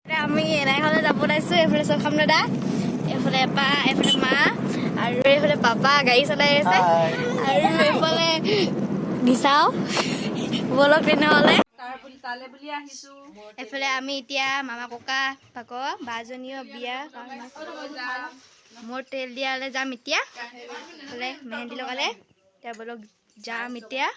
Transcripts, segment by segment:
আমি এনেহ'লে যাব ওলাইছোঁ। এইফালে চখাম দাদা, এইফালে এপা, এইফালে মা আৰু এইফালে পাপা গাড়ী চলাই আছে আৰু এইফালে নিচাও বলক তেনেহ'লে। এইফালে আমি এতিয়া মামা ককা ভাগৰ বাজনীও বিয়া মোৰ তেল দিয়ালে যাম এতিয়া। এইফালে মেহেন্দি লগালে, এতিয়া বলক যাম এতিয়া।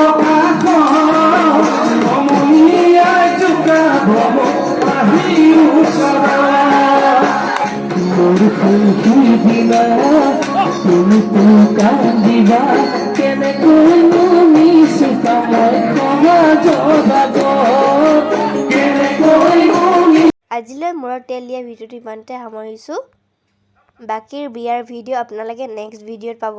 I আজিলৈ মূৰত তেল দিয়া ভিডিঅ'টো ইমানতে সামৰিছোঁ বাকীৰ বিয়াৰ ভিডিঅ' আপোনালোকে নেক্সট ভিডিঅ'ত পাব